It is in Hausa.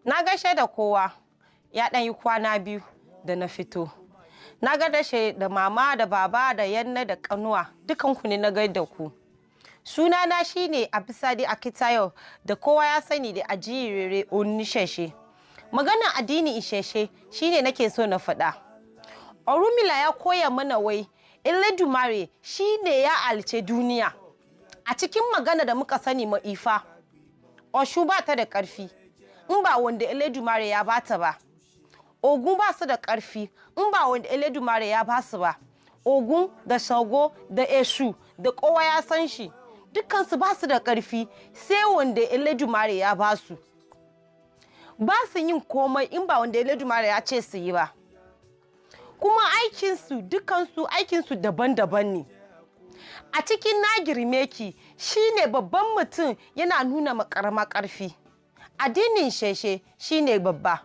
Na gaishe da kowa, ya ɗan yi kwana biyu da na fito. Na gaishe da mama da baba da yanna da kanuwa, dukanku ne na gaida ku. Sunana shine Abisade Akitayo da kowa ya sani da Ajiyirere Onisese. Maganar addini Iṣẹṣe shine nake so na faɗa. Ọrunmila ya koya mana wai Eledumare shine ya halice duniya. A cikin magana da muka sani ma Ifa, Ọ̀ṣun ba ta da ƙarfi in ba wanda Eledumare ya bata ba. Ogun ba su da ƙarfi in ba wanda Eledumare ya ba su ba. Ogun da Ṣàngó da Èṣù da kowa ya san shi, dukansu ba su da ƙarfi sai wanda Eledumare ya ba su. Ba su yin komai in ba wanda Eledumare ya ce su yi ba. Kuma aikinsu dukansu aikinsu daban-daban ne. A cikin na girme ki shine babban mutum yana nuna makarama ƙarfi. Addinin Iṣẹṣe shine babba.